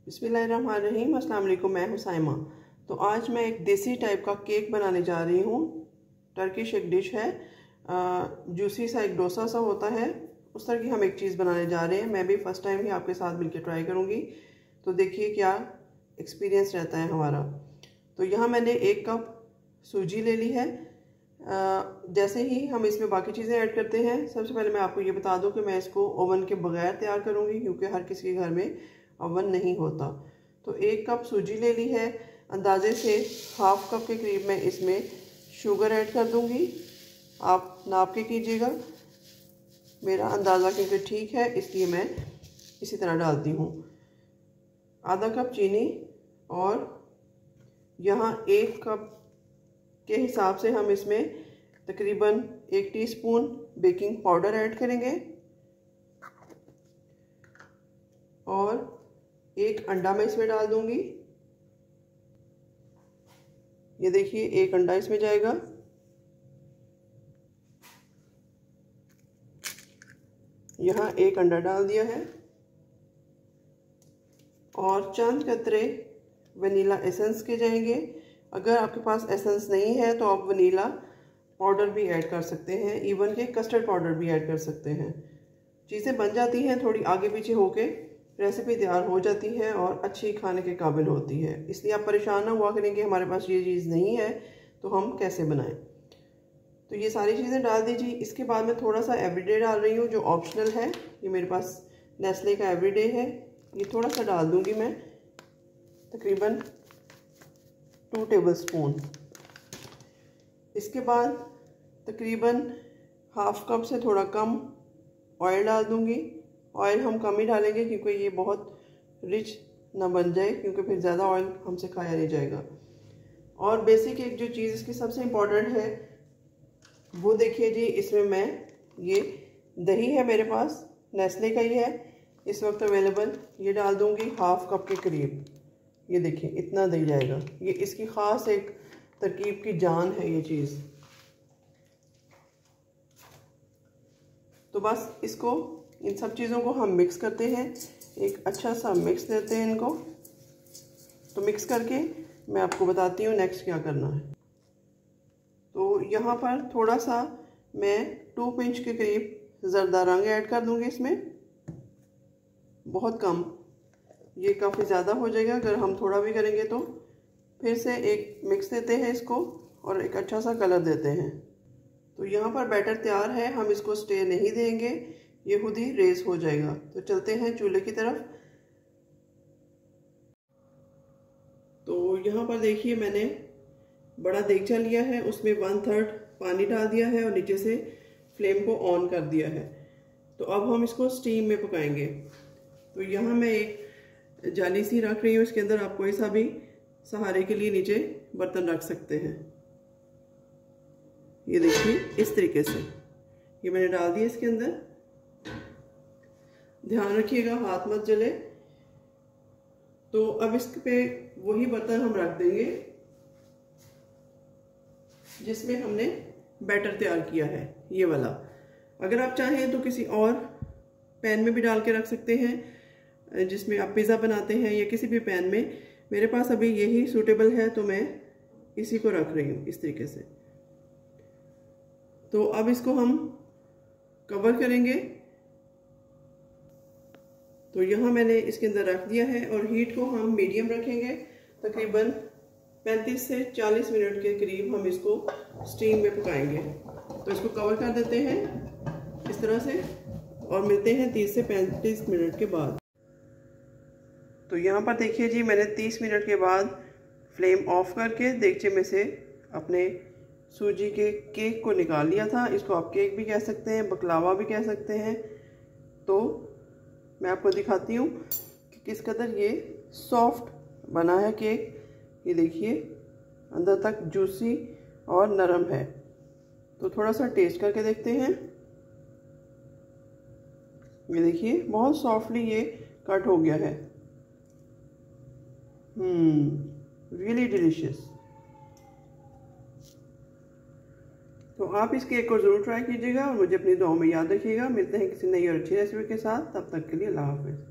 बिस्मिल्लाहिर्रहमानिर्रहीम। अस्सलाम वालेकुम। मैं हूँ साइमा। तो आज मैं एक देसी टाइप का केक बनाने जा रही हूँ। टर्किश एक डिश है, जूसी सा एक डोसा सा होता है, उस तरह की हम एक चीज़ बनाने जा रहे हैं। मैं भी फ़र्स्ट टाइम ही आपके साथ मिलकर ट्राई करूँगी, तो देखिए क्या एक्सपीरियंस रहता है हमारा। तो यहाँ मैंने 1 कप सूजी ले ली है। जैसे ही हम इसमें बाकी चीज़ें ऐड करते हैं, सबसे पहले मैं आपको ये बता दूं कि मैं इसको ओवन के बगैर तैयार करूँगी, क्योंकि हर किसी के घर में ओवन नहीं होता। तो 1 कप सूजी ले ली है। अंदाजे से ½ कप के करीब मैं इसमें शुगर ऐड कर दूँगी। आप नाप के कीजिएगा, मेरा अंदाज़ा क्योंकि ठीक है इसलिए मैं इसी तरह डालती हूँ। ½ कप चीनी, और यहाँ 1 कप के हिसाब से हम इसमें तकरीबन 1 टीस्पून बेकिंग पाउडर ऐड करेंगे, और 1 अंडा मैं इसमें डाल दूंगी। ये देखिए 1 अंडा इसमें जाएगा। यहाँ 1 अंडा डाल दिया है, और चंद कतरे वनीला एसेंस के जाएंगे। अगर आपके पास एसेंस नहीं है तो आप वनीला पाउडर भी ऐड कर सकते हैं, इवन के कस्टर्ड पाउडर भी ऐड कर सकते हैं। चीज़ें बन जाती हैं, थोड़ी आगे पीछे होके रेसिपी तैयार हो जाती है और अच्छी खाने के काबिल होती है। इसलिए आप परेशान ना हुआ करें कि हमारे पास ये चीज़ नहीं है तो हम कैसे बनाएं। तो ये सारी चीज़ें डाल दीजिए। इसके बाद मैं थोड़ा सा एवरीडे डाल रही हूँ, जो ऑप्शनल है। ये मेरे पास नेस्ले का एवरीडे है, ये थोड़ा सा डाल दूँगी मैं, तकरीबन 2 टेबलस्पून। इसके बाद तकरीबन ½ कप से थोड़ा कम ऑयल डाल दूँगी। ऑयल हम कम ही डालेंगे क्योंकि ये बहुत रिच ना बन जाए, क्योंकि फिर ज़्यादा ऑयल हमसे खाया नहीं जाएगा। और बेसिक एक जो चीज़ इसकी सबसे इम्पोर्टेंट है वो देखिए जी, इसमें मैं ये दही है मेरे पास, नेस्ले का ही है इस वक्त अवेलेबल, ये डाल दूँगी ½ कप के करीब। ये देखिए इतना दही जाएगा। ये इसकी ख़ास एक तरकीब की जान है ये चीज़। तो बस इसको, इन सब चीज़ों को हम मिक्स करते हैं, एक अच्छा सा मिक्स देते हैं इनको। तो मिक्स करके मैं आपको बताती हूँ नेक्स्ट क्या करना है। तो यहाँ पर थोड़ा सा मैं 2 पिंच के करीब ज़रदा रंग ऐड कर दूँगी इसमें, बहुत कम, ये काफ़ी ज़्यादा हो जाएगा अगर हम थोड़ा भी करेंगे तो। फिर से एक मिक्स देते हैं इसको और एक अच्छा सा कलर देते हैं। तो यहाँ पर बैटर तैयार है, हम इसको स्टे नहीं देंगे, ये खुद ही रेस हो जाएगा। तो चलते हैं चूल्हे की तरफ। तो यहाँ पर देखिए मैंने बड़ा देगचा लिया है, उसमें 1/3 पानी डाल दिया है और नीचे से फ्लेम को ऑन कर दिया है। तो अब हम इसको स्टीम में पकाएंगे। तो यहाँ मैं एक जाली सी रख रही हूँ, इसके अंदर आप कोई सा भी सहारे के लिए नीचे बर्तन रख सकते हैं। ये देखिए इस तरीके से ये मैंने डाल दिया इसके अंदर। ध्यान रखिएगा हाथ मत जले। तो अब इस पे वही बर्तन हम रख देंगे जिसमें हमने बैटर तैयार किया है, ये वाला। अगर आप चाहें तो किसी और पैन में भी डाल के रख सकते हैं जिसमें आप पिज़्ज़ा बनाते हैं, या किसी भी पैन में। मेरे पास अभी यही सूटेबल है तो मैं इसी को रख रही हूँ इस तरीके से। तो अब इसको हम कवर करेंगे। तो यहाँ मैंने इसके अंदर रख दिया है और हीट को हम मीडियम रखेंगे। तकरीबन 35 से 40 मिनट के करीब हम इसको स्टीम में पकाएंगे। तो इसको कवर कर देते हैं इस तरह से, और मिलते हैं 30 से 35 मिनट के बाद। तो यहाँ पर देखिए जी, मैंने 30 मिनट के बाद फ्लेम ऑफ करके देगचे में से अपने सूजी के केक को निकाल लिया था। इसको आप केक भी कह सकते हैं, बकलावा भी कह सकते हैं। तो मैं आपको दिखाती हूँ कि किस कदर ये सॉफ्ट बना है केक। ये देखिए अंदर तक जूसी और नरम है। तो थोड़ा सा टेस्ट करके देखते हैं। ये देखिए बहुत सॉफ्टली ये कट हो गया है। Really delicious. तो आप इस केक को ज़रूर ट्राई कीजिएगा और मुझे अपनी दुआओं में याद रखिएगा। मिलते हैं किसी नई और अच्छी रेसिपी के साथ, तब तक के लिए अल्लाह हाफ़िज़।